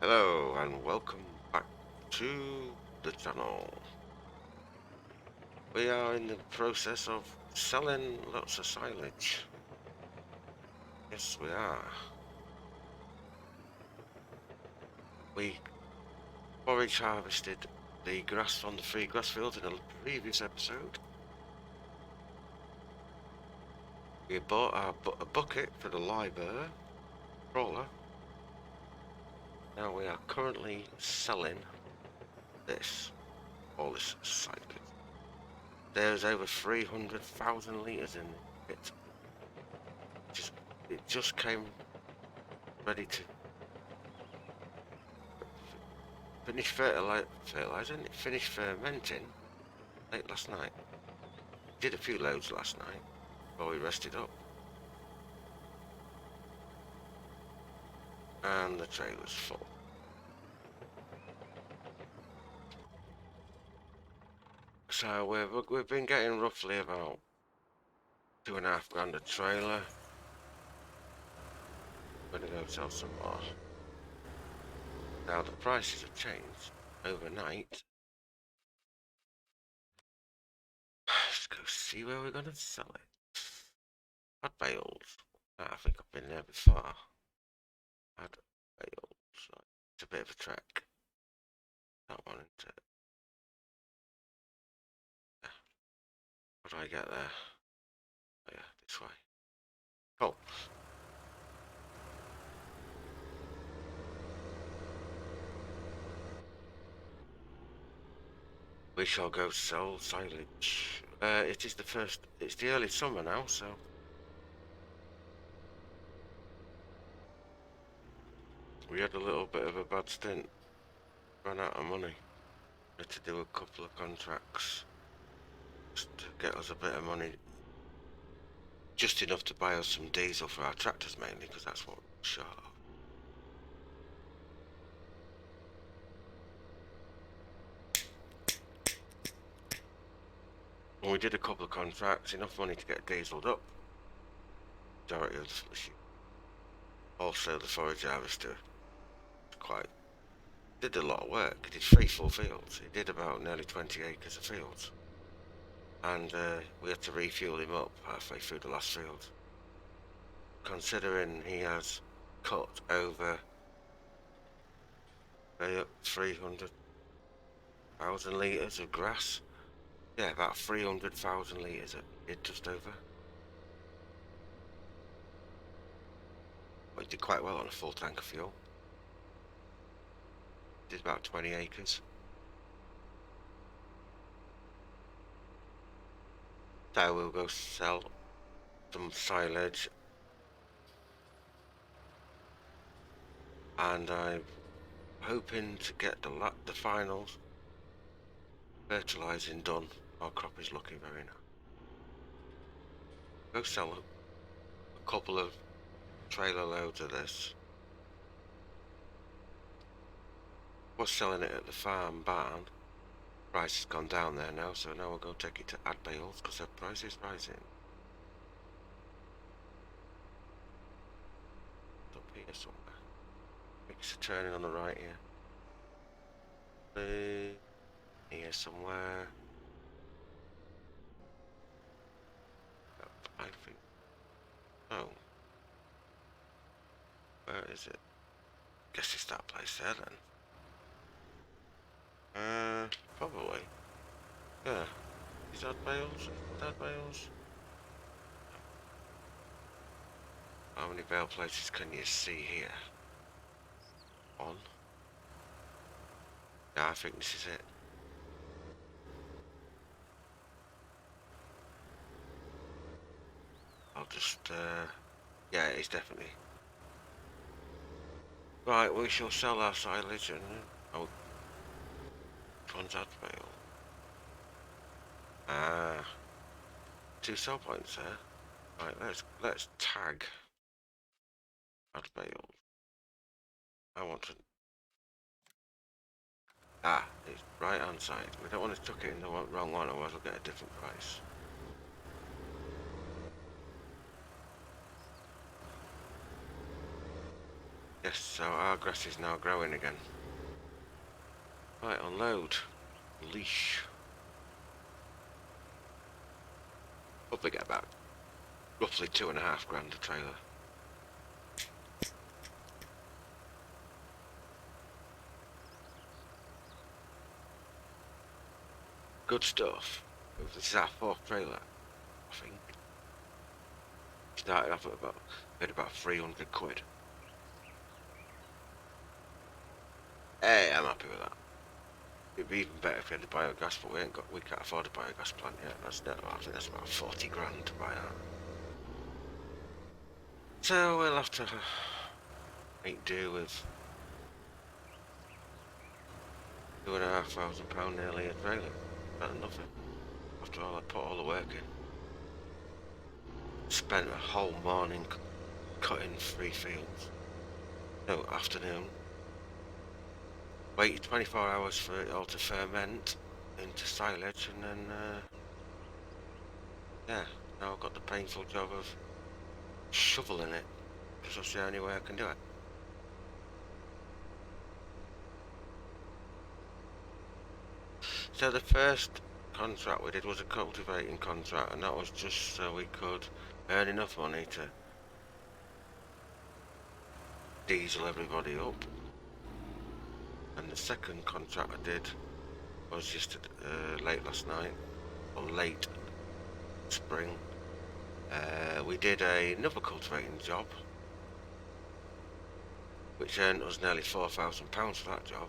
Hello and welcome back to the channel. We are in the process of selling lots of silage. Yes, we are. We forage harvested the grass on the free grass field in a previous episode. We bought a bucket for the liver crawler. Now we are currently selling all this silage. There's over 300,000 litres in it. It just came ready to finish fertilizing. It finished fermenting late last night. Did a few loads last night while we rested up. And the tray was full. So we've been getting roughly about £2.5 a trailer. We're gonna go sell some more. Now the prices have changed overnight. Let's go see where we're gonna sell it. At Bales. I think I've been there before. At Bales. It's a bit of a trek. That one, isn't it? Yeah. How do I get there? Oh yeah, this way. Cool. We shall go sell silage. It's the early summer now, so. We had a little bit of a bad stint. Ran out of money. Had to do a couple of contracts. Just to get us a bit of money. Just enough to buy us some diesel for our tractors mainly, because that's what we're short of. And we did a couple of contracts, enough money to get dieseled up. Majority of the issue. Also the forage harvester did a lot of work. He did 3 full fields. He did about nearly 20 acres of fields. And we had to refuel him up halfway through the last field. Considering he has cut over 300,000 litres of grass. Yeah, about 300,000 litres it just over. Well, he did quite well on a full tank of fuel. Did about 20 acres. So we'll go sell some silage. And I'm hoping to get the finals fertilizing done. Our crop is looking very nice. Go sell a couple of trailer loads of this. Was selling it at the farm barn. Price has gone down there now, so now we'll go take it to Ad Bales because the price is rising. It's up here somewhere. It's turning on the right here. Here somewhere. I think. Oh. Where is it? Guess it's that place there then. Probably. Yeah. Is that bales? How many bale places can you see here? One. Yeah, I think this is it. I'll just, yeah, it's definitely. Right, we shall sell our silage and, oh, which one's that bale? Ah, 2 sell points there. Right, let's tag Ad Bale. I want to. Ah, it's right hand side. We don't want to chuck it in the wrong one, otherwise we'll get a different price. Yes. So our grass is now growing again. Right, unload. Leash. Probably get about roughly £2.5 grand a trailer. Good stuff. This is our 4th trailer, I think. Started off at paid about 300 quid. Hey, I'm happy with that. It'd be even better if we had the biogas, but we can't afford a biogas plant yet. I think that's about 40 grand to buy that. So we'll have to make do with £2,500 nearly a trailer. Better than nothing. After all, I put all the work in. Spent a whole morning cutting 3 fields. No, afternoon. Waited 24 hours for it all to ferment into silage, and then, yeah, now I've got the painful job of shoveling it, because that's the only way I can do it. So the first contract we did was a cultivating contract, and that was just so we could earn enough money to diesel everybody up. And the second contract I did was just late last night, or late spring. We did another cultivating job, which earned us nearly £4,000 for that job.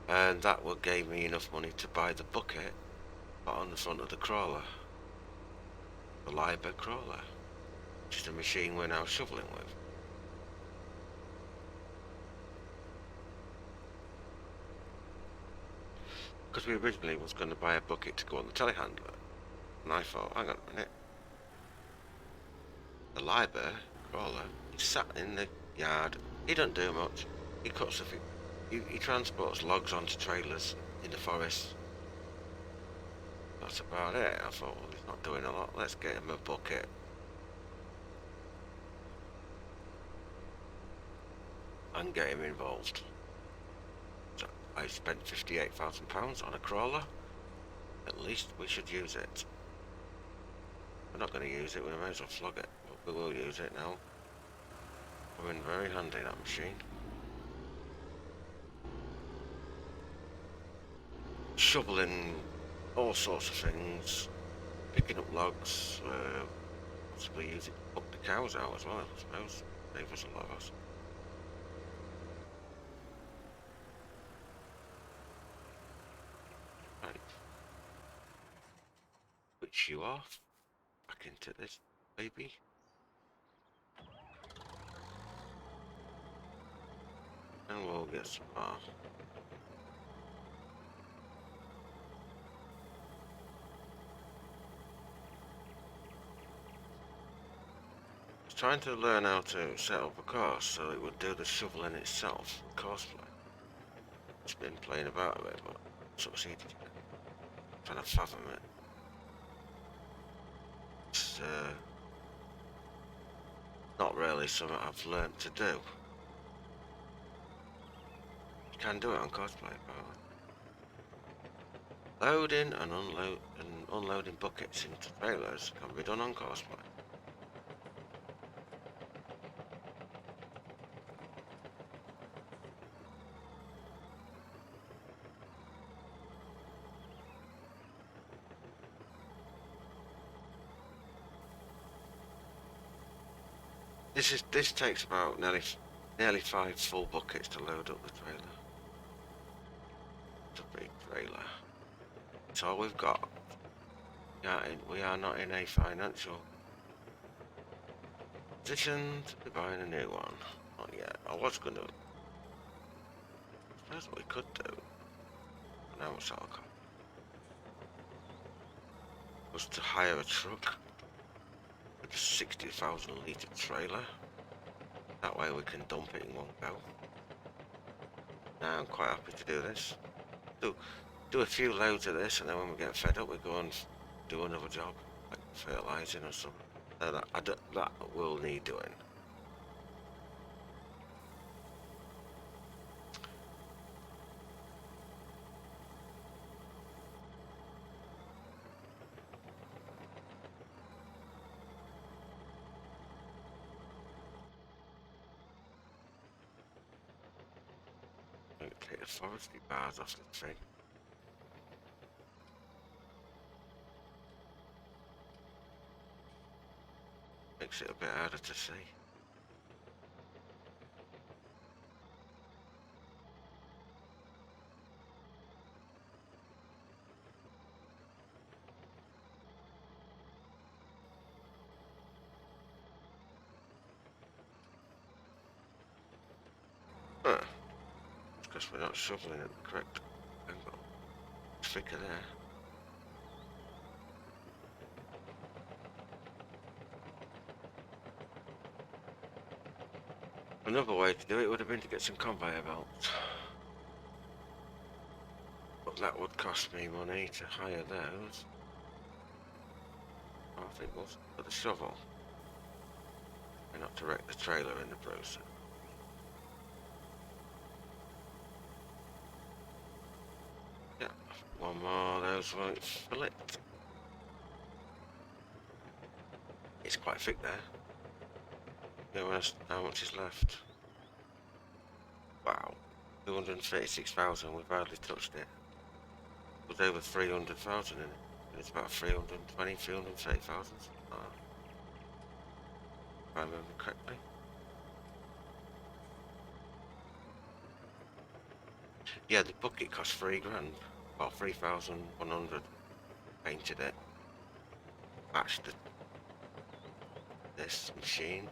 And that gave me enough money to buy the bucket on the front of the crawler. The Liber crawler, which is the machine we're now shoveling with. Because we originally was going to buy a bucket to go on the telehandler, and I thought, hang on a minute, the Liber crawler, he sat in the yard, he don't do much, he cuts he transports logs onto trailers in the forest. That's about it. I thought, well, he's not doing a lot, let's get him a bucket. And get him involved. So I spent £58,000 on a crawler. At least we should use it. We're not going to use it, we may as well flog it, but we will use it now. Come in very handy, that machine. Shoveling all sorts of things, picking up logs, possibly use it to pump the cows out as well, I suppose. Save us a lot of us. Right. Switch you off. Back into this baby. And we'll get some more. Trying to learn how to set up a course so it would do the shoveling itself, course play. It's been playing about a bit, but succeeded. Trying to fathom it. It's not really something I've learnt to do. You can do it on course play, apparently. Loading and unloading buckets into trailers can be done on course play. This takes about nearly 5 full buckets to load up the trailer. It's a big trailer. That's all we've got. Yeah, we are not in a financial position to be buying a new one. Not yet. I was going to. That's what we could do. I know what's that'll cost. Was to hire a truck. A 60,000 litre trailer. That way we can dump it in one go. Now I'm quite happy to do this. Do a few loads of this, and then when we get fed up we go and do another job, like fertilizing or something. That will need doing. the forestry bars off the thing. Makes it a bit harder to see. Huh. Because we're not shoveling at the correct angle. Figure there. Another way to do it would have been to get some conveyor belts. But that would cost me money to hire those. I think we'll put the shovel. And not to wreck the trailer in the process. Yeah, one more, those won't fill it. It's quite thick there. Yeah, how much is left? Wow, 236,000, we've hardly touched it. It was over 300,000 in it. It's about 320, 330,000. If I remember correctly. Yeah, the bucket cost £3 grand. Well, 3,100. Painted it. Patched this machine.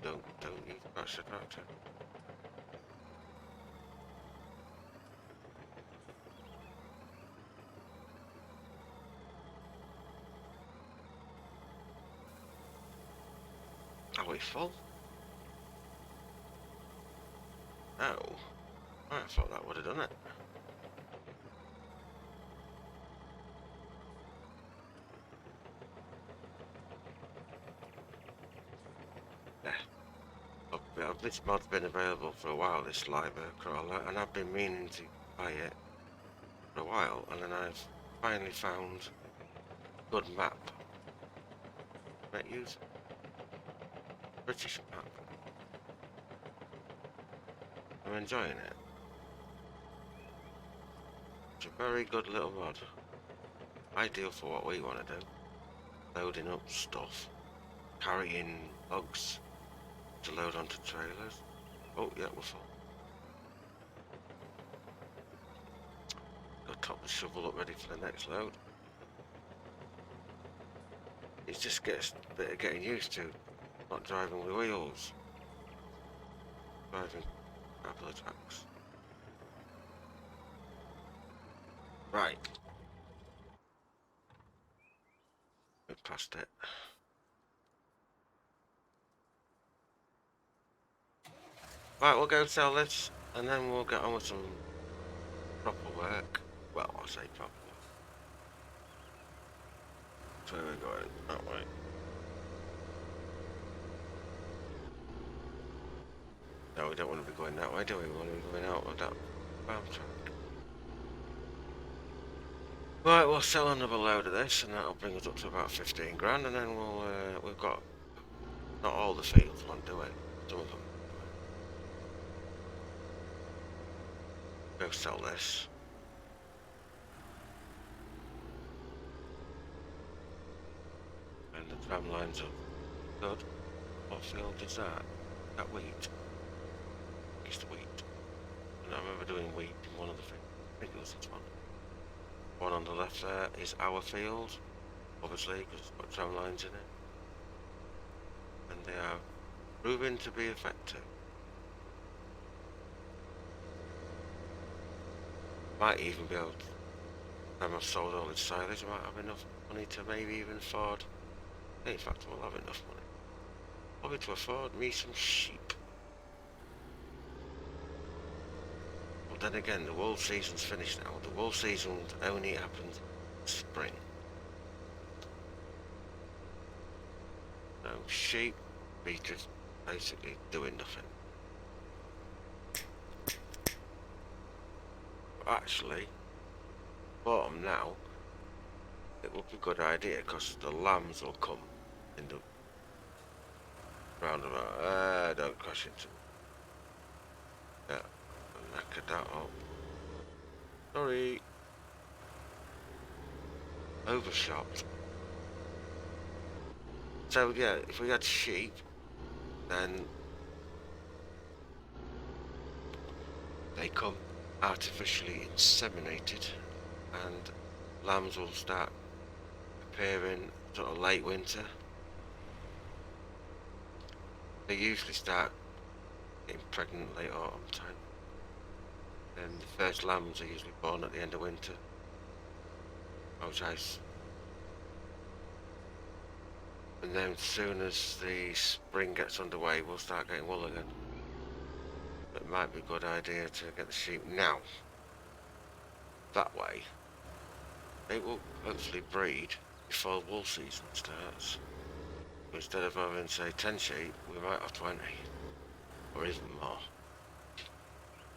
Don't use patch the tractor. Are we full? Oh. I thought that would have done it. Yeah. But this mod's been available for a while, this live crawler, and I've been meaning to buy it for a while, and then I've finally found a good map. Might use British map. I'm enjoying it. It's a very good little mod. Ideal for what we want to do. Loading up stuff. Carrying logs to load onto trailers. Oh yeah, we're full. Got to top the shovel up ready for the next load. It just gets a bit of getting used to not driving with wheels. Driving a couple of tracks. Right. We're past it. Right, we'll go sell this, and then we'll get on with some proper work. Well, I'll say proper work. So we're going that way. No, we don't want to be going that way, do we? We want to be going out with that farm track. Right, we'll sell another load of this, and that'll bring us up to about 15 grand, and then we've got not all the fields want to do it. Some of them. Go sell this. And the tram lines are good. What field is that? That wheat. It's the wheat. And I remember doing wheat in one of the things. I think it was this one. One on the left there is our field, obviously, because it's got tram lines in it. And they are proving to be effective. Might even be able to, when I've sold all its silage, I might have enough money to maybe even afford, in fact I will have enough money, probably to afford me some sheep. But then again, the wool season's finished now. The wool season only happens in spring. So sheep be just basically doing nothing. Actually, bought them now, it would be a good idea because the lambs will come in the roundabout. Don't crash into. Yeah, knackered that up. Sorry. Overshot. So yeah, if we had sheep, then they come artificially inseminated, and lambs will start appearing sort of late winter. They usually start getting pregnant late autumn time, and the first lambs are usually born at the end of winter. Apologise. And then as soon as the spring gets underway, we'll start getting wool again. It might be a good idea to get the sheep now. That way, they will hopefully breed before wool season starts. Instead of having, say, 10 sheep, we might have 20, or even more.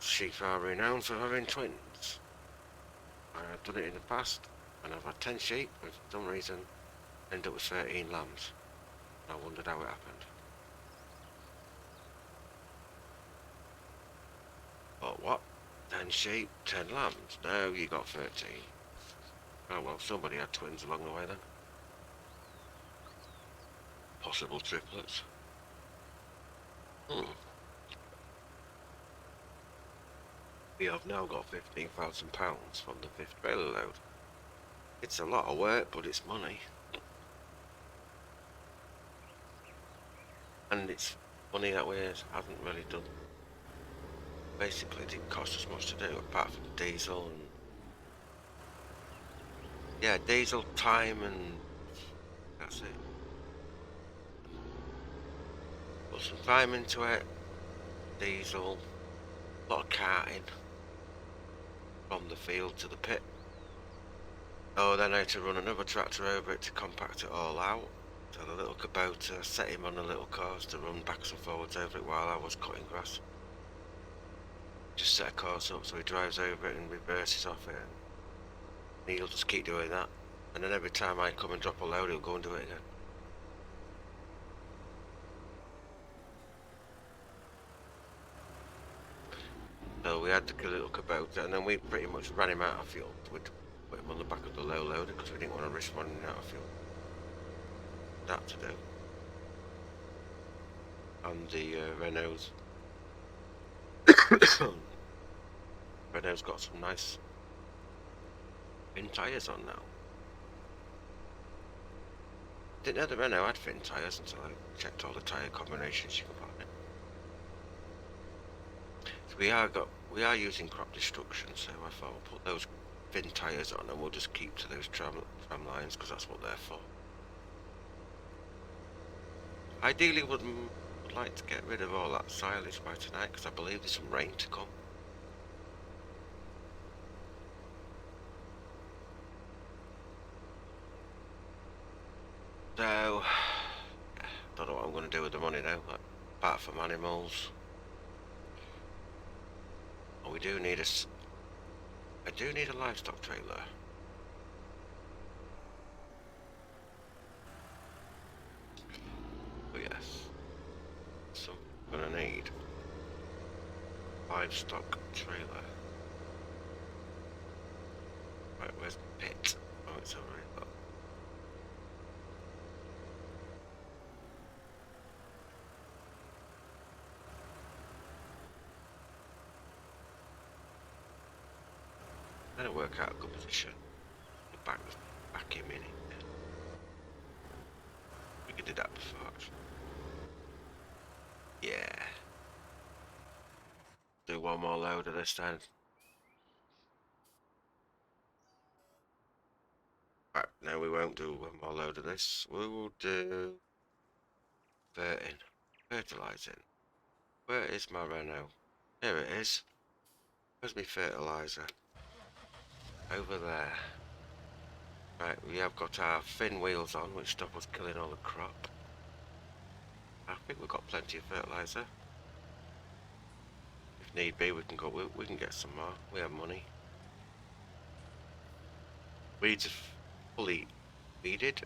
Sheep are renowned for having twins. I have done it in the past, and I've had 10 sheep, and for some reason, ended up with 13 lambs. I wondered how it happened. But what? 10 sheep, 10 lambs? No, you got 13. Oh well, somebody had twins along the way then. Possible triplets. We have now got £15,000 from the 5th trailer load. It's a lot of work, but it's money. And it's money that we haven't really done. Basically, it didn't cost us much to do, apart from diesel and... yeah, diesel, time, and... that's it. Put some time into it, diesel, a lot of carting from the field to the pit. Oh, then I had to run another tractor over it to compact it all out. So the little Kubota, set him on a little course to run backwards and forwards over it while I was cutting grass. Just set a course up so he drives over it and reverses off it. And he'll just keep doing that. And then every time I come and drop a load, he'll go and do it again. So we had the little Kubota, and then we pretty much ran him out of fuel. We'd put him on the back of the low loader because we didn't want to risk running out of fuel. That to do. And the Renault's Renault's got some nice fin tyres on now. Didn't know the Renault had fin tyres until I checked all the tyre combinations you can find. So we are using crop destruction, so I thought we'll put those fin tyres on and we'll just keep to those tram lines because that's what they're for. Ideally would like to get rid of all that silage by tonight because I believe there's some rain to come. So, don't know what I'm going to do with the money now, apart from animals. Oh, I do need a livestock trailer. Oh yes. So I'm going to need livestock trailer. Right, where's the pit? Oh, it's over here. That'll work out a good position. Back him in it. We could do that before. Yeah. Do one more load of this then. Right, no, we won't do one more load of this. We will do fertilizing. Where is my Renault? Here it is. Where's my fertilizer? Over there. Right, we have got our fin wheels on, which stop us killing all the crop. I think we've got plenty of fertilizer. If need be, we can get some more. We have money. Weeds are fully weeded.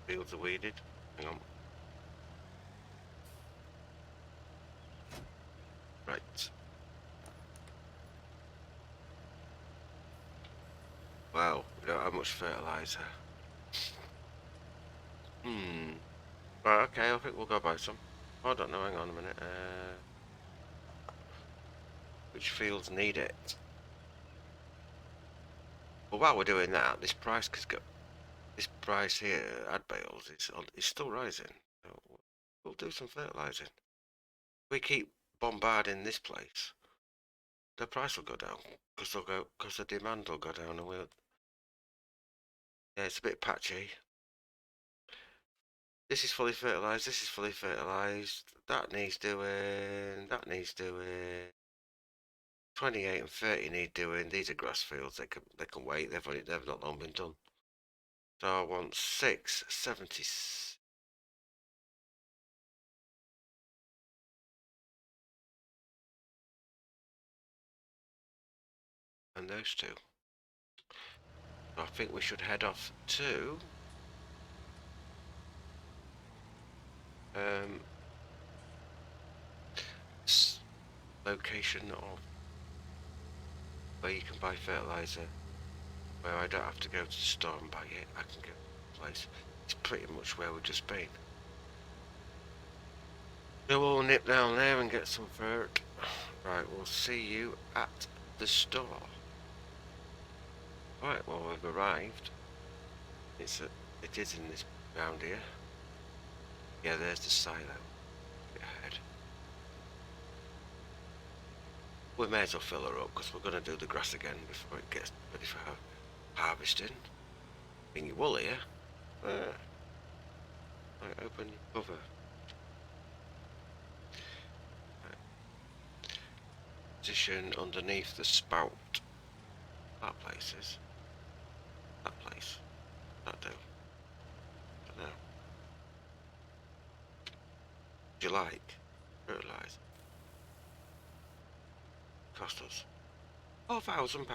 Fields are weeded. Hang on. Right. how much fertilizer. Right, okay, I think we'll go buy some. Oh, I don't know, hang on a minute. Which fields need it? Well, while we're doing that, this price could go. This price here, ad bales, is still rising. So we'll do some fertilizing. We keep bombarding this place, the price will go down because the demand will go down, and yeah, it's a bit patchy. This is fully fertilized. This is fully fertilized. That needs doing. That needs doing. 28 and 30 need doing. These are grass fields. They can wait. They've not long been done. So I want 670. And those two. So I think we should head off to um location of where you can buy fertilizer, where I don't have to go to the store and buy it. I can go to the place. It's pretty much where we've just been. So we'll nip down there and get some fert. Right, we'll see you at the store. Right, well, we've arrived. It is in this round here. Yeah, there's the silo. Get ahead. We may as well fill her up because we're going to do the grass again before it gets ready for harvesting. Bring your wool here. Right, open your cover. Right. Position underneath the spout. That place is. That place. That do. I don't know. Do you like fertilizer? Cost us £4,000.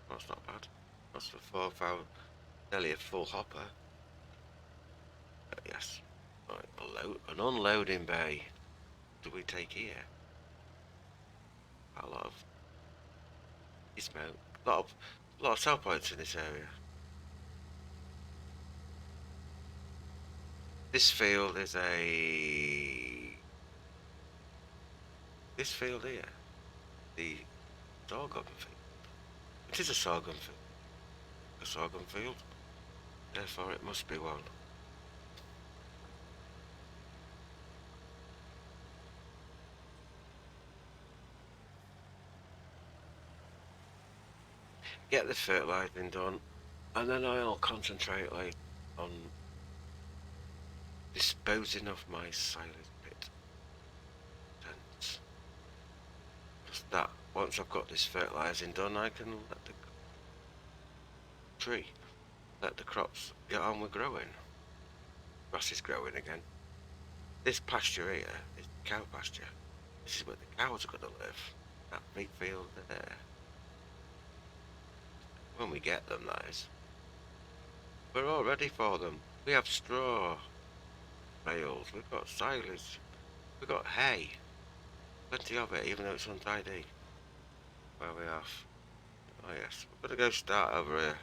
That's not bad. That's for 4,000. Nearly a full hopper. Yes. Right, an unloading bay. Do we take here? A lot of smoke. A lot of sell points in this area. This field is this field here. The sorghum field. It is a sorghum field. A sorghum field. Therefore it must be one. Get the fertilizing done, and then I'll concentrate on disposing of my silage pit. Because that once I've got this fertilizing done, I can let the crops get on with growing. Grass is growing again. This pasture here is cow pasture. This is where the cows are going to live. That big field there. When we get them, that is. We're all ready for them. We have straw bales, we've got silage, we've got hay. Plenty of it, even though it's untidy. Where are we off? Oh yes, we're going to go start over here.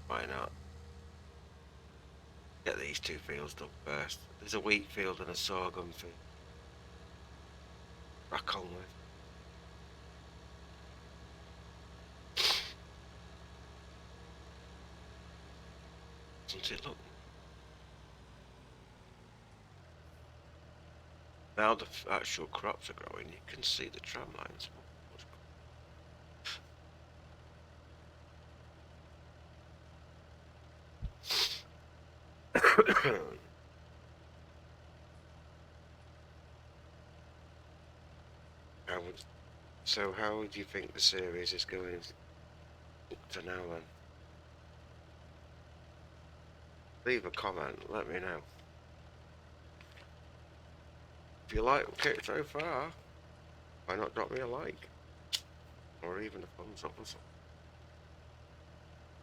Why not? Get these two fields done first. There's a wheat field and a sorghum field. Crack on with. Doesn't it look? Now the actual crops are growing, you can see the tram lines. How would you think the series is going to now then? Leave a comment, let me know. If you like it so far, why not drop me a like? Or even a thumbs up or something.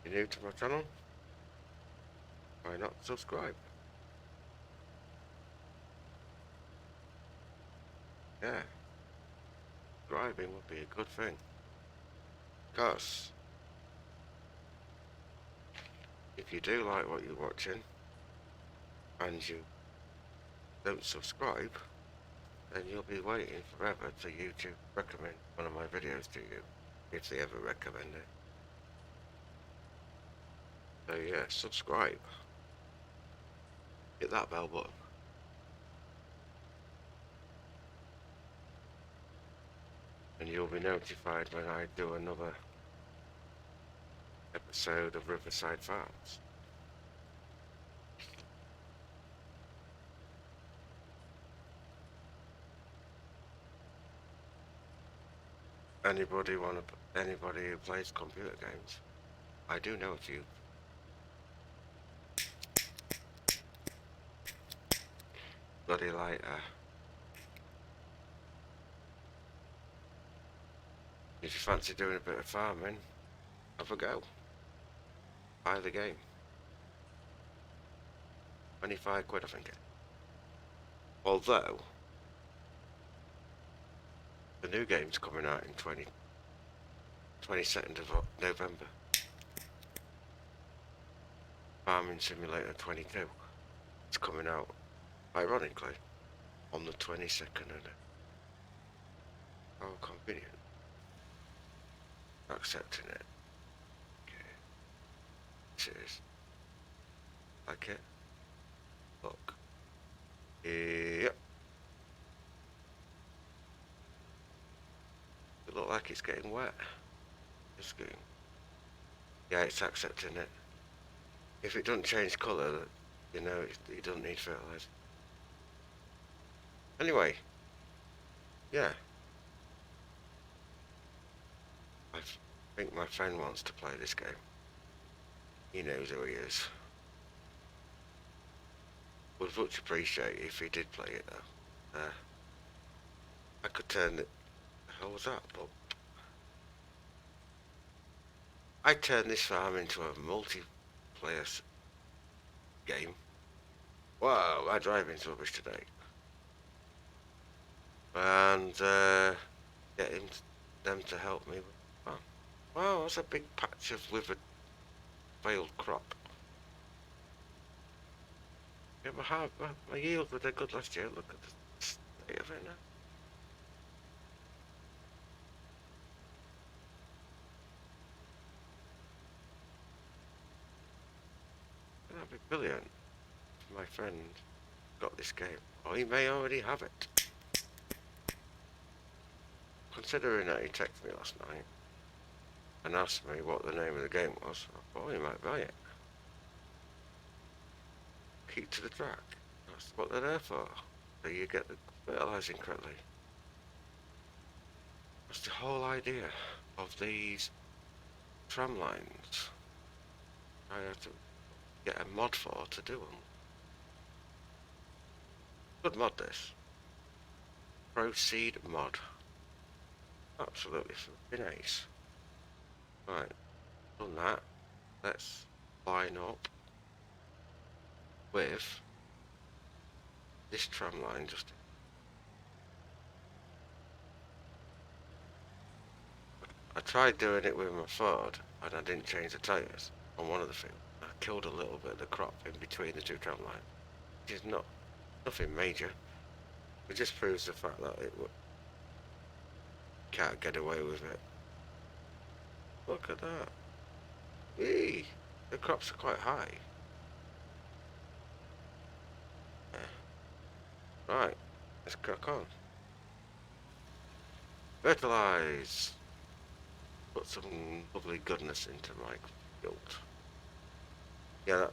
If you're new to my channel, why not subscribe? Yeah, subscribing would be a good thing. Because if you do like what you're watching and you don't subscribe, then you'll be waiting forever for YouTube to recommend one of my videos to you, if they ever recommend it. So yeah, subscribe. Hit that bell button. And you'll be notified when I do another episode of Riverside Farms. Anybody who plays computer games? I do know a few. Bloody like if you fancy doing a bit of farming, have a go. Buy the game. 25 quid I think it. Although the new game's coming out in 22nd of November. Farming Simulator 22. It's coming out, ironically, on the 22nd of it. How convenient. Accepting it. Okay. Cheers. Like it? Look. Yep. It looks like it's getting wet. It's getting... Yeah, it's accepting it. If it doesn't change colour, you know it doesn't need fertilizer. Anyway. Yeah. I think my friend wants to play this game. He knows who he is. Would much appreciate if he did play it though. I could turn it... The hell was that, Bob? I turned this farm into a multiplayer game. Wow, my driving's rubbish today. And getting them to help me. Wow, that's a big patch of withered, failed crop. Yeah, my yields were good last year. Look at the state of it now. That'd be brilliant if my friend got this game. Or he may already have it. Considering that he texted me last night and asked me what the name of the game was, I thought he might buy it. Keep to the track. That's what they're there for. So you get the fertilizing correctly. That's the whole idea of these tram lines. I have to get a mod for to do them. Good mod this. Proceed mod. Absolutely flipping ace. Right, done that. Let's line up with this tram line just... I tried doing it with my Ford and I didn't change the tyres on one of the fields. I killed a little bit of the crop in between the two tram lines. Which is nothing major. It just proves the fact that it can't get away with it. Look at that. Eee! The crops are quite high. Yeah. Right, let's crack on. Fertilise. Put some lovely goodness into my field. Yeah,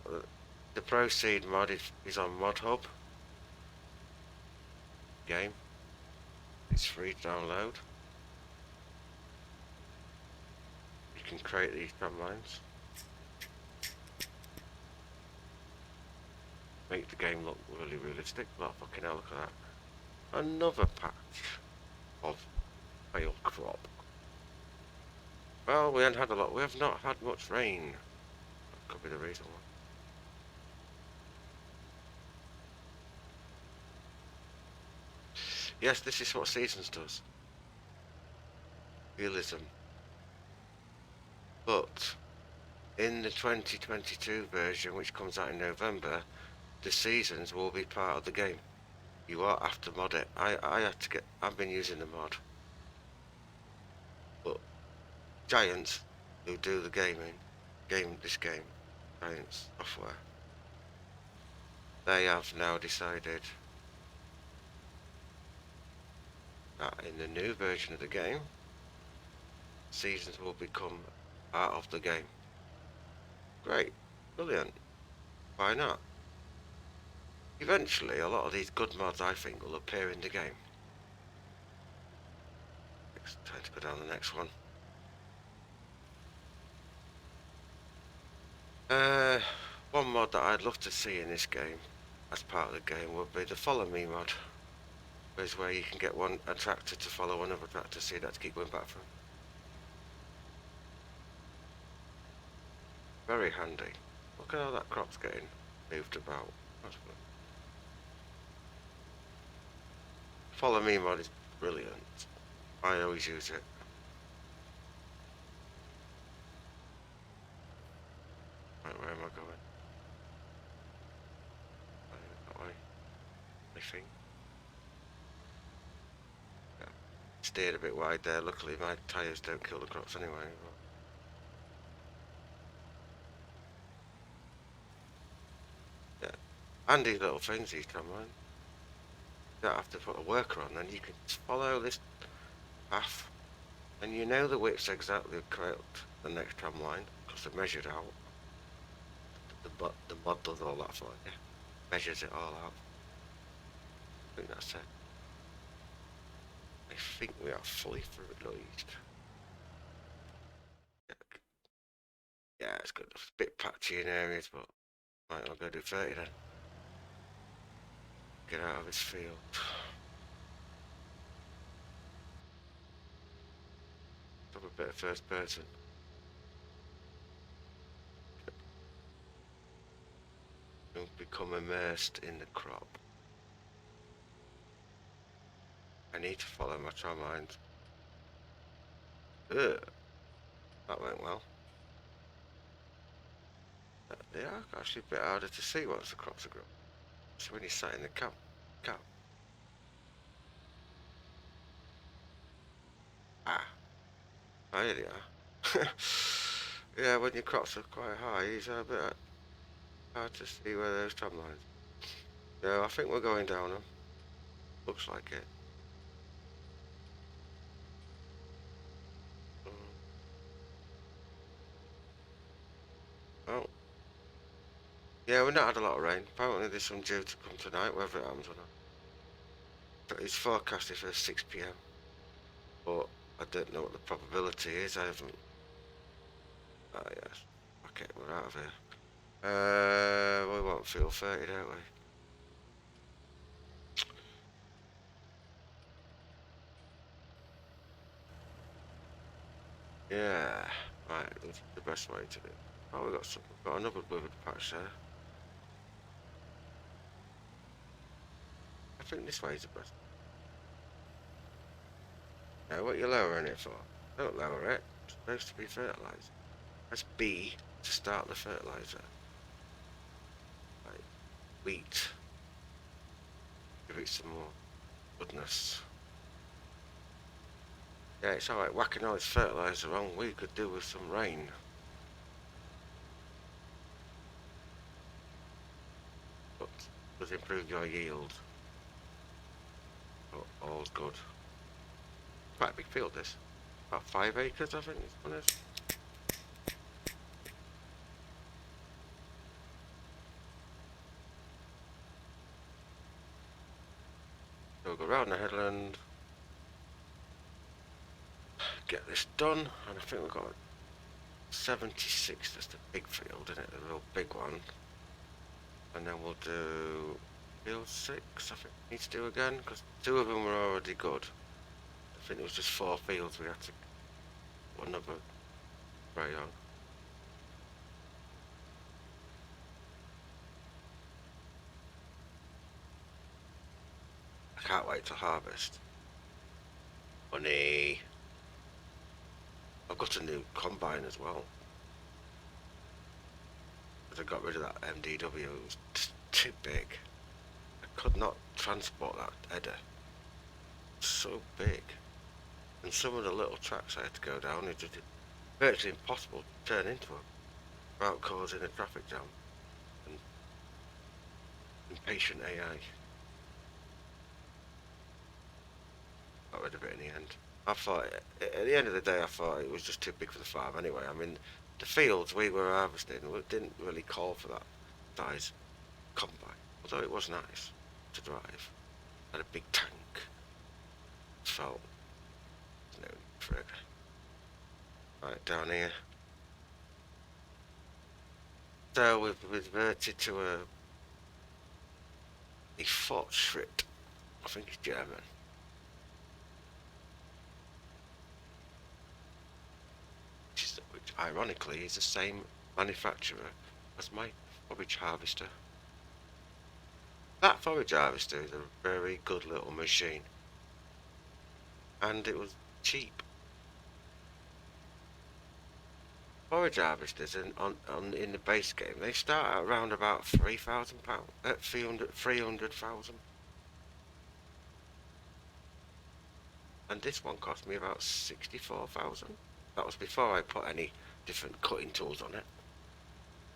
the Proceed mod is on Mod Hub. Game. It's free to download. You can create these tram lines. Make the game look really realistic. Oh, fucking hell, look at that. Another patch of failed crop. Well, we haven't had a lot. We have not had much rain. That could be the reason why. Yes, this is what Seasons does. Realism. But in the 2022 version, which comes out in November, the seasons will be part of the game. You won't have to mod it. I had to get. I've been using the mod, but Giants, who do the this game, Giants software, they have now decided that in the new version of the game, seasons will become part of the game. Great, brilliant. Why not? Eventually, a lot of these good mods, I think, will appear in the game. It's time to go down the next one. One mod that I'd love to see in this game, as part of the game, would be the Follow Me mod. Is where you can get a tractor to follow another tractor, so you don't have to keep going back from. Very handy. Look at how that crop's getting moved about. That's good. Follow Me mod is brilliant. I always use it. Right, where am I going? That way, I think. Yeah. Steered a bit wide there. Luckily, my tyres don't kill the crops anyway. Yeah. Handy little things, these combines. You don't have to put a worker on, then you can just follow this path, and you know the width's exactly correct the next tram line because they're measured out. The mod does all that for you. Measures it all out. I think that's it. I think we are fully fertilized. Yeah, it's good. It's a bit patchy in areas, but right, I'll go do 30 then. Get out of this field. Have a bit of first person. You'll become immersed in the crop. I need to follow my tram lines. Ugh, that went well. They are actually a bit harder to see once the crops are grown. So when you sat in the cab. Ah, oh, here they are. Yeah, when your crops are quite high, it's a bit hard to see where those tram lines. No, I think we're going down them. Looks like it. Mm. Oh, yeah, we've not had a lot of rain. Apparently there's some due to come tonight, whether it happens or not. But it's forecasted for 6 p.m. But I don't know what the probability is. I haven't. Ah, yes. Okay, we're out of here. We won't feel 30, don't we? Yeah. Right, that's the best way to do it. Oh, we've got another withered patch there. I think this way is the best. Now, what are you lowering it for? Don't lower it. It's supposed to be fertilizer. Press B to start the fertilizer. Right. Wheat. Give it some more goodness. Yeah, it's alright whacking all this fertilizer on. We could do with some rain. But does improve your yield. But all's good. Quite a big field this. About 5 acres, I think this one is. So we'll go around the headland. Get this done. And I think we've got 76. That's the big field, isn't it? The real big one. And then we'll do field 6, I think we need to do again, because 2 of them were already good. I think it was just 4 fields we had to put another spray on. I can't wait to harvest. Money. I've got a new combine as well. Because I got rid of that MDW. It was just too big. I could not transport that header. So big. And some of the little tracks I had to go down, it was virtually impossible to turn into them without causing a traffic jam and impatient AI. Got rid of it in the end. I thought, at the end of the day, I thought it was just too big for the farm anyway. I mean, the fields we were harvesting didn't really call for that size combine, although it was nice to drive. Had a big tank. Felt no need for it. Right, down here. So we've reverted to a Fortschritt. I think it's German. Which ironically is the same manufacturer as my forage harvester. That forage harvester is a very good little machine. And it was cheap. Forage harvesters in the base game, they start at around about £3,000, 300,000. And this one cost me about 64,000. That was before I put any different cutting tools on it.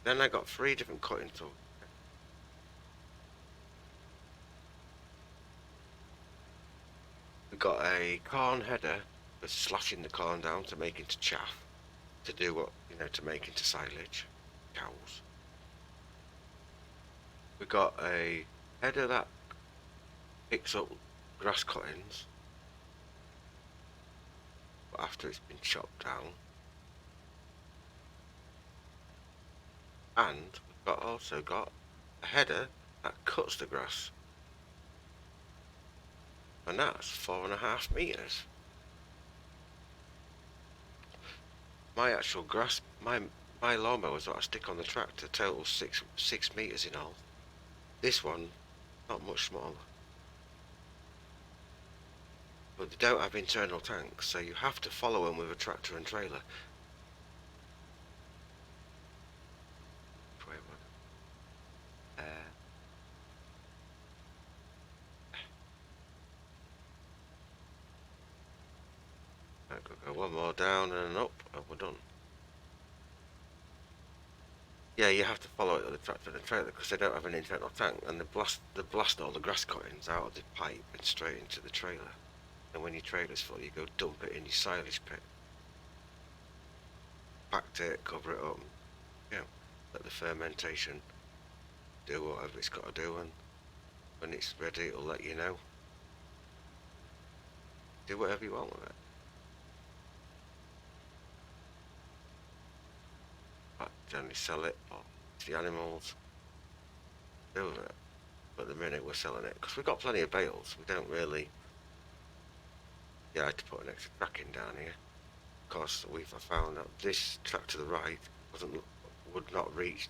Then I got 3 different cutting tools. We got a corn header for slashing the corn down to make into chaff, to do what, to make into silage, cows. We got a header that picks up grass cuttings after it's been chopped down. And we've also got a header that cuts the grass. And that's 4.5 meters. My actual grass, my lawnmowers that I stick on the tractor total 6 meters in all. This one, not much smaller. But they don't have internal tanks, so you have to follow them with a tractor and trailer. Go one more down and up, and we're done. Yeah, you have to follow it with the tractor and trailer because they don't have an internal tank, and they blast all the grass cuttings out of the pipe and straight into the trailer. And when your trailer's full, you go dump it in your silage pit. Packed it, cover it up, let the fermentation do whatever it's got to do, and when it's ready, it'll let you know. Do whatever you want with it. I generally sell it or the animals do with it. But at the minute we're selling it because we've got plenty of bales. We don't really. Yeah, I had to put an extra track in down here because I found that this track to the right would not reach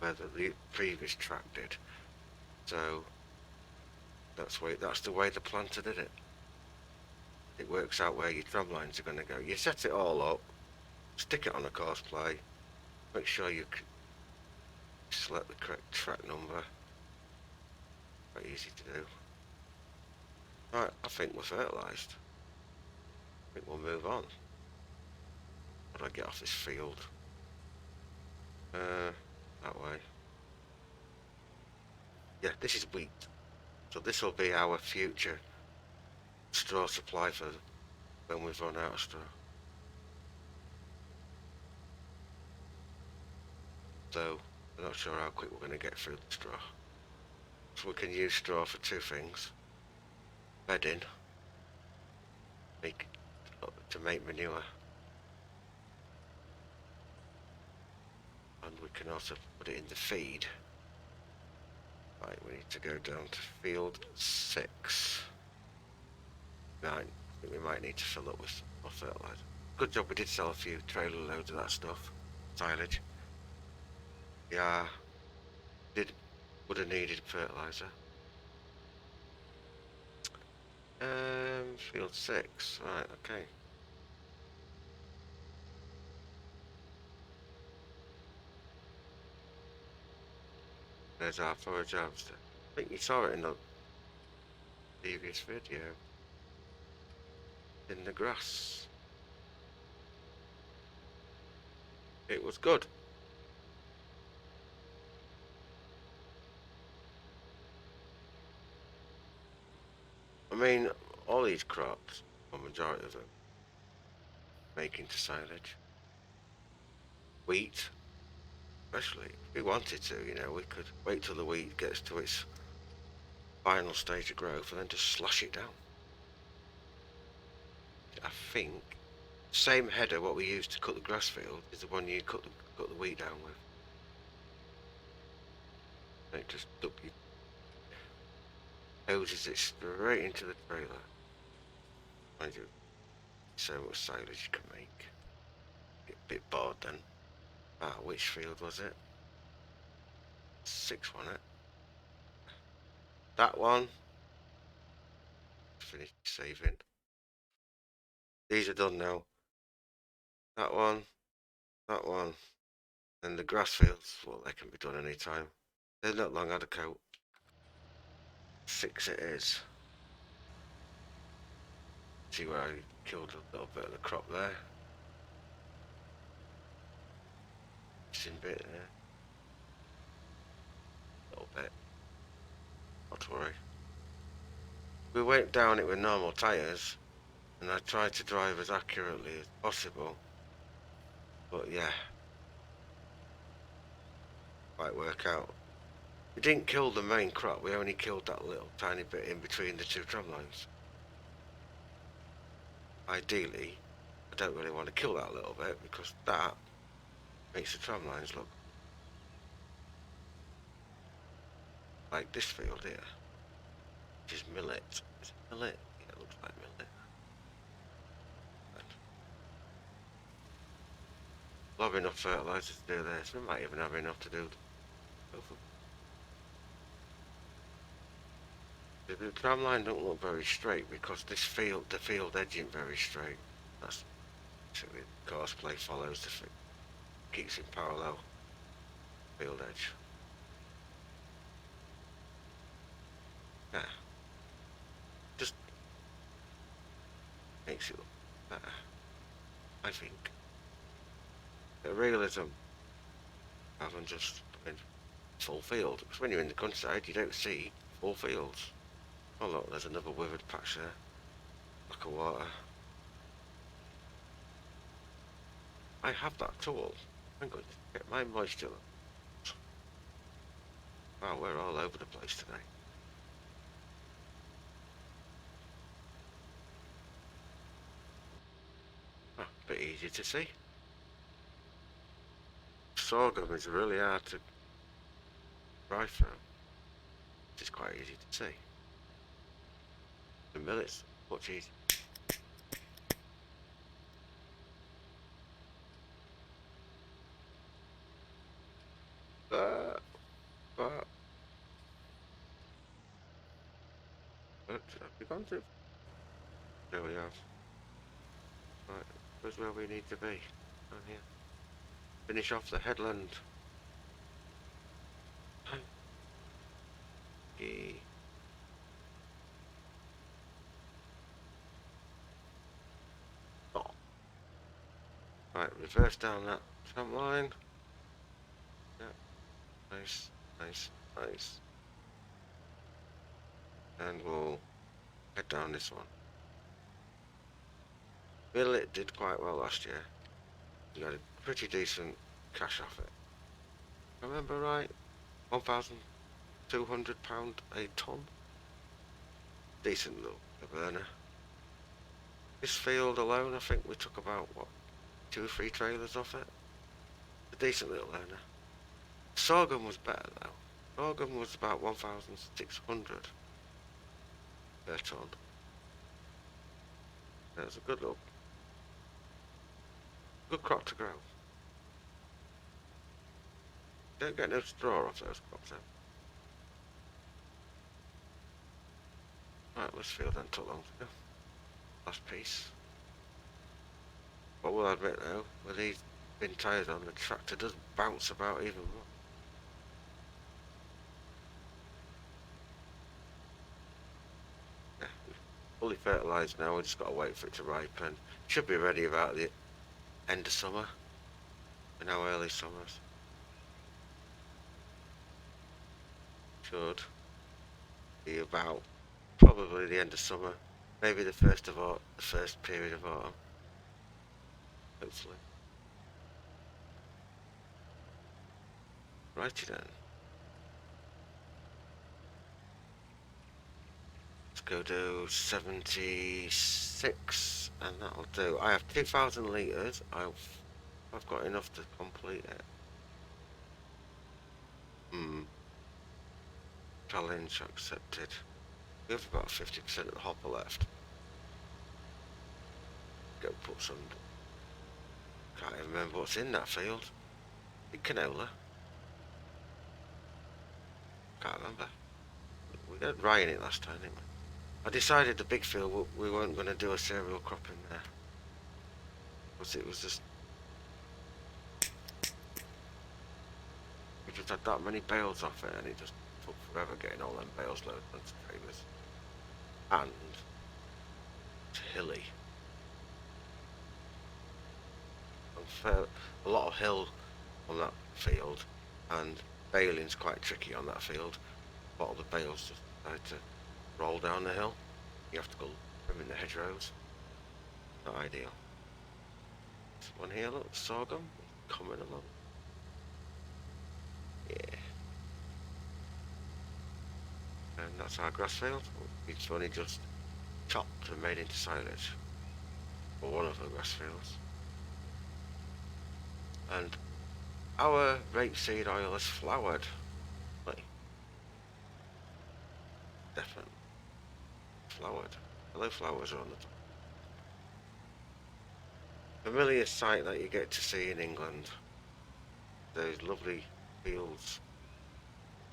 where the previous track did. So that's the way the planter did it. It works out where your tram lines are going to go. You set it all up, stick it on a course play, make sure you select the correct track number. Quite easy to do. Right, I think we're fertilised. I think we'll move on. How do I get off this field? That way. Yeah, this is wheat. So this will be our future straw supply for when we've run out of straw. So I'm not sure how quick we're going to get through the straw. So we can use straw for 2 things. Bedding. To make manure. And we can also put it in the feed. Right, we need to go down to field 6. 9. I think we might need to fill up with more fertilizer. Good job we did sell a few trailer loads of that stuff. Silage. Yeah. Would have needed fertilizer. Field 6. Right, okay. There's our forage harvester. I think you saw it in the previous video. In the grass. It was good. I mean, all these crops, or majority of them, make into silage. Wheat, especially. If we wanted to, you know, we could wait till the wheat gets to its final stage of growth and then just slash it down. I think same header what we used to cut the grass field is the one you cut the wheat down with. And it just hoses it straight into the trailer. Mind you, so much silage you can make. Get a bit bored then. Ah, which field was it? 6, wasn't it? That one. Finished saving. These are done now. That one. That one. And the grass fields, well, they can be done anytime. They're not long had a coat. 6 it is. See where I killed a little bit of the crop there. Missing bit there. A little bit. Not to worry. We went down it with normal tyres, and I tried to drive as accurately as possible. But yeah, might work out. We didn't kill the main crop, we only killed that little tiny bit in between the 2 tram lines. Ideally, I don't really want to kill that little bit because that makes the tram lines look like this field here, which is millet. Is it millet? Yeah, it looks like millet. We'll have enough fertilizer to do this. We might even have enough to do both of them. The tram line don't look very straight because the field edge isn't very straight. That's basically the course play follows the keeps in parallel field edge. Yeah. Just makes it look better, I think. The realism rather than just full field. Because when you're in the countryside you don't see full fields. Oh look, there's another withered patch there. Lack of water. I have that tool. I'm going to get my moisture up. Wow, we're all over the place today. Ah, a bit easier to see. Sorghum is really hard to dry through. It's quite easy to see. The millet's much easier. Have we gone to? There we have. Right, where's where we need to be? Down here. Finish off the headland. Okay. Oh. Right, reverse down that tram line. Yeah, nice, nice, nice. And we'll head down this one. Millet did quite well last year. You got a pretty decent cash off it. Remember right? £1,200 a tonne. Decent little earner. This field alone, I think we took about, what, 2 or 3 trailers off it? A decent little earner. Sorghum was better though. Sorghum was about 1,600 per tonne. It was a good crop to grow. Don't get no straw off those crops then. Right, this field then took long to go. Last piece. But we'll admit though, with these bin tyres on, the tractor does bounce about even more. fertilised now. We just got to wait for it to ripen. Should be ready about the end of summer. We're now early summers. Should be about probably the end of summer, maybe the first period of autumn. Hopefully. Righty then. Let's go do 76, and that'll do. I have 2,000 litres. I've got enough to complete it. Challenge accepted. We have about 50% of the hopper left. Go put some. Can't even remember what's in that field. Big canola. Can't remember. We had rye in it last time, didn't we? I decided the big field we weren't going to do a cereal crop in there. Because it was just. We just had that many bales off it and it just took forever getting all them bales loaded onto trailers. And it's hilly. A lot of hill on that field, and baling's quite tricky on that field. A lot of the bales just decide to roll down the hill. You have to go in the hedgerows. Not ideal. This one here, look, sorghum, coming along. Yeah. And that's our grass field. It's only just chopped and made into silage. Or one of the grass fields. And our rapeseed oil has flowered. Like, definitely flowered. Hello, flowers are on the top. Familiar sight that you get to see in England. Those lovely fields.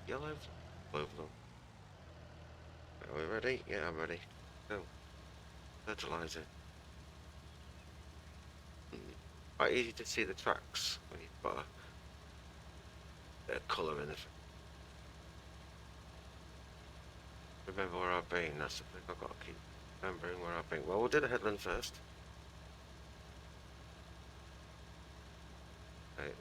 Yellow over them. Are we ready? Yeah, I'm ready. Go. Fertilizer. Quite easy to see the tracks when you've got a bit of colour in it. Remember where I've been, that's the thing, I've got to keep remembering where I've been. Well, we'll do the headland first. Okay.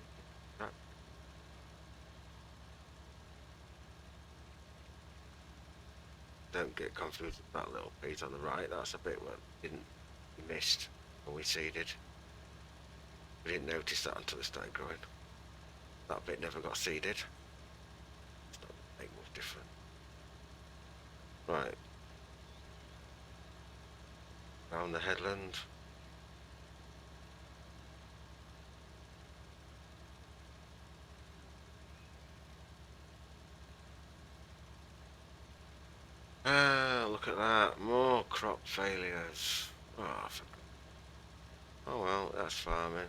Don't get confused with that little piece on the right, that's a bit where we missed when we seeded. We didn't notice that until it started growing. That bit never got seeded. It's not make much difference. Right. Round the headland. Look at that. More crop failures. Oh well, that's farming.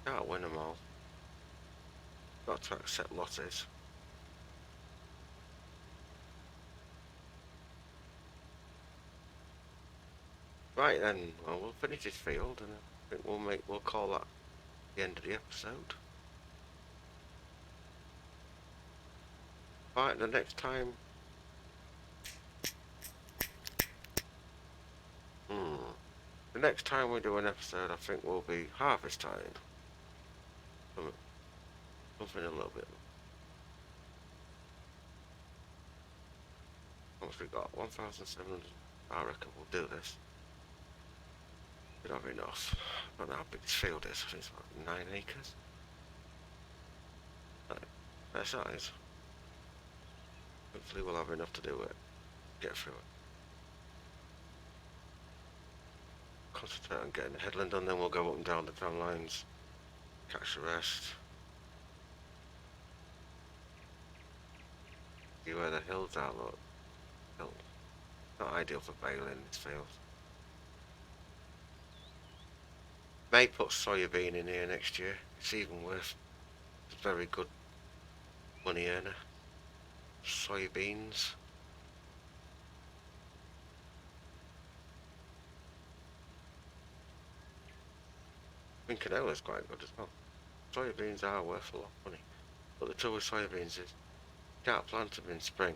Can't win them all. Got to accept losses. Right then, well, we'll finish this field and I think we'll call that the end of the episode. Right, the next time. The next time we do an episode, I think will be harvest time. Something a little bit. How much we got? 1,700. I reckon we'll do this. We don't have enough. I don't know how big this field is. I think it's about 9 acres. Fair size. Hopefully we'll have enough to do it. Get through it. Concentrate on getting the headland done, then we'll go up and down the town lines. Catch the rest. See where the hills are, look. Hill. Not ideal for baling this field. May put soybean in here next year. It's even worth. It's a very good money earner. Soybeans. I think canola is quite good as well. Soybeans are worth a lot of money. But the trouble with soybeans is you can't plant them in spring.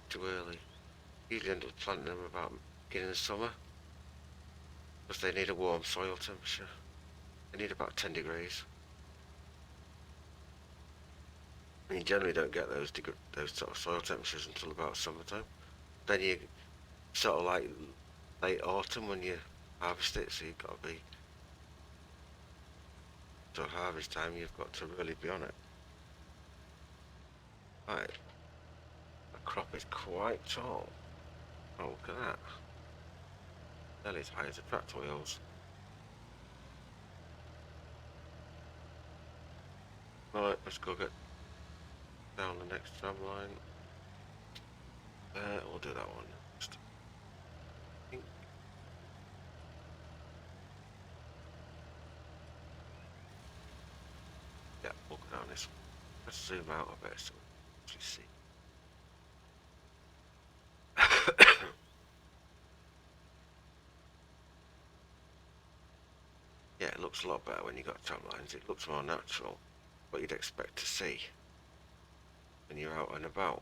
Too early. You usually end up planting them about in the summer, because they need a warm soil temperature. They need about 10 degrees. And you generally don't get those sort of soil temperatures until about summertime. Then you sort of like late autumn when you harvest it, so you've got to be, so harvest time you've got to really be on it. Right, the crop is quite tall. Oh, look at that. Nearly as high as the tractor wheels. Right, let's go get down the next tram line. We'll do that one next. Yeah, we'll go down this one. Let's zoom out a bit so we can actually see. Yeah, it looks a lot better when you've got tram lines. It looks more natural, what you'd expect to see when you're out and about.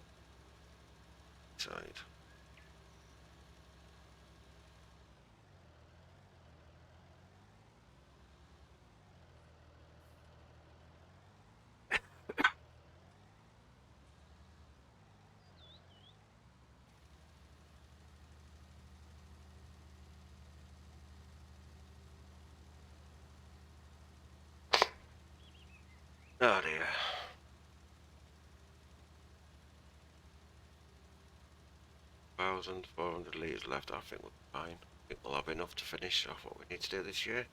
Side. Oh dear. 1,400 litres left. I think we're fine. I think we'll have enough to finish off what we need to do this year.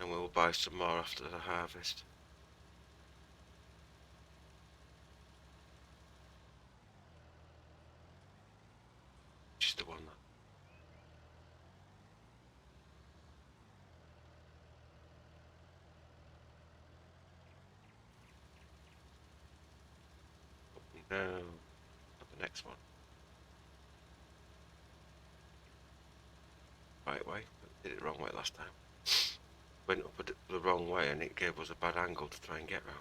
And we'll buy some more after the harvest. Which is the one that... No, not the next one. Right way. Did it wrong way last time. Went up the wrong way and it gave us a bad angle to try and get round.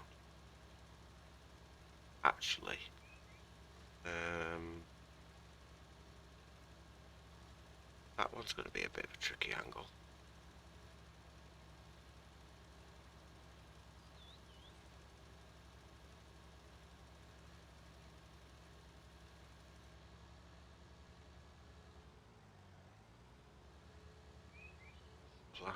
Actually, that one's going to be a bit of a tricky angle. Plan.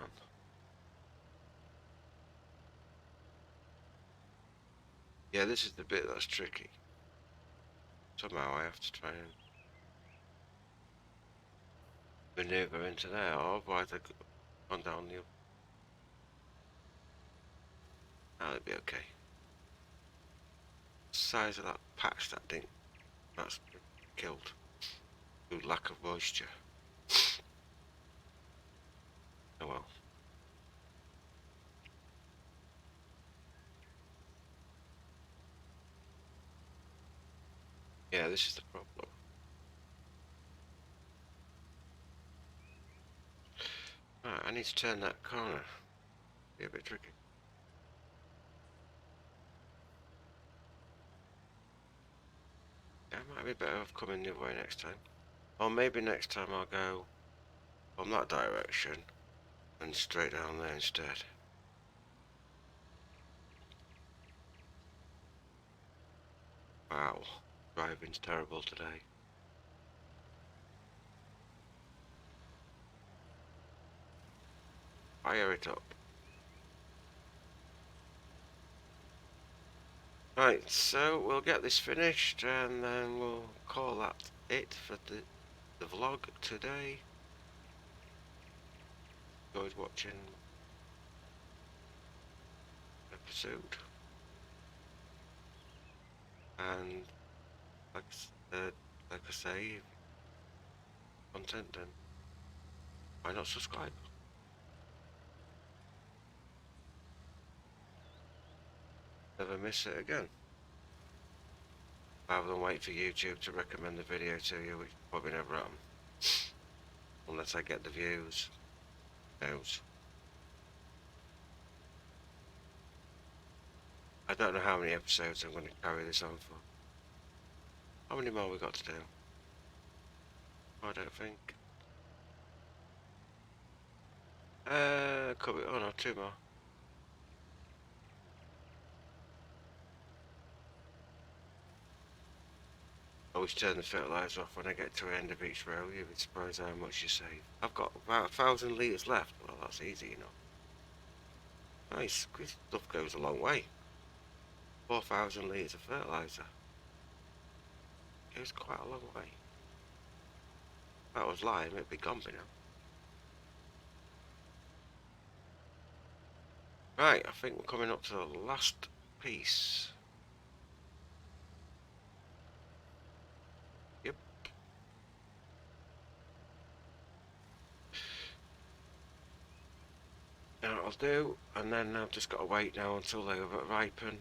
Yeah, this is the bit that's tricky. Somehow I have to try and maneuver into there, or otherwise I've gone down the... That'll be okay. Size of that patch that didn't... That's killed. Through lack of moisture. Oh well. Yeah, this is the problem. Right, I need to turn that corner. Be a bit tricky. Yeah, it might be better off coming the other way next time. Or maybe next time I'll go from that direction and straight down there instead. Wow, driving's terrible today. Fire it up. Right, so we'll get this finished and then we'll call that it for the vlog today. Enjoyed watching episode. And like I say, content, then why not subscribe? Never miss it again. Rather than wait for YouTube to recommend the video to you, which probably never happen. Unless I get the views. Knows. I don't know how many episodes I'm going to carry this on for. How many more we got to do? I don't think. Could be, oh no, 2 more. Always turn the fertilizer off when I get to the end of each row. You'd be surprised how much you save. I've got about 1,000 litres left. Well, that's easy enough. Nice, this stuff goes a long way. 4,000 litres of fertilizer. It was quite a long way. If I was lying, it'd be gone by now. Right, I think we're coming up to the last piece. Yep. Now I'll do, and then I've just got to wait now until they ripen,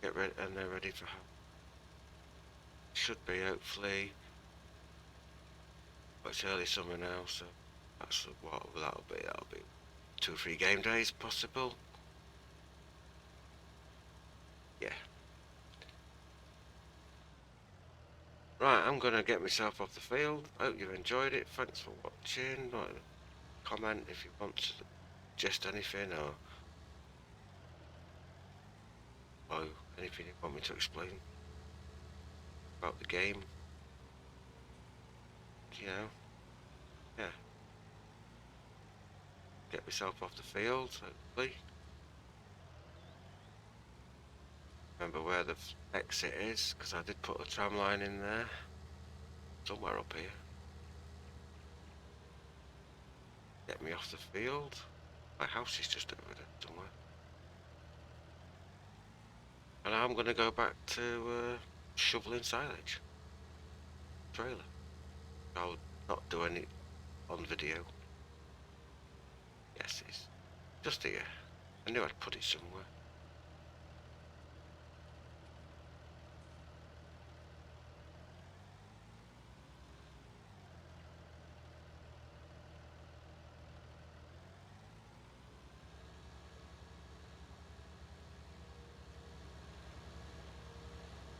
get ready, and they're ready for harvest. Should be hopefully. But it's early summer now, so that's what that'll be. That'll be 2 or 3 game days possible. Yeah. Right, I'm gonna get myself off the field. Hope you enjoyed it. Thanks for watching. Comment if you want to suggest anything or anything you want me to explain about the game. You know, yeah. Get myself off the field, hopefully. Remember where the exit is, because I did put a tram line in there. Somewhere up here. Get me off the field. My house is just over there somewhere. And I'm going to go back to shoveling silage. Trailer. I'll not do any on video. Yes, it's just here. I knew I'd put it somewhere.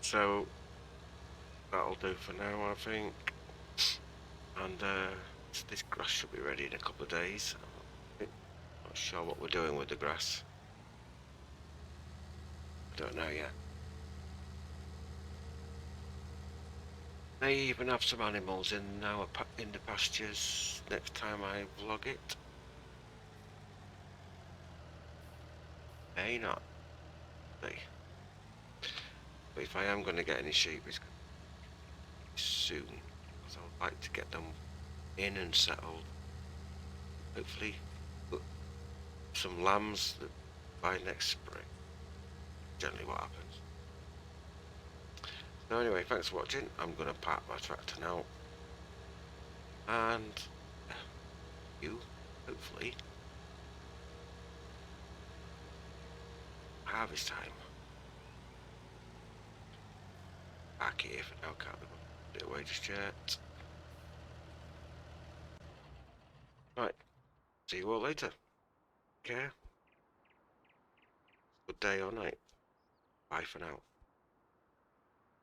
So that'll do for now, I think. And this grass should be ready in a couple of days. Not sure what we're doing with the grass. I don't know yet. May even have some animals in the pastures next time I vlog it. May not. May. But if I am going to get any sheep, it's going to be soon, because I would like to get them in and settled. Hopefully, some lambs by next spring. Generally, what happens. So anyway, thanks for watching. I'm going to park my tractor now, and you, hopefully, harvest time. Back here for now, can't be away just yet. Right, see you all later. Okay. Good day or night. Bye for now.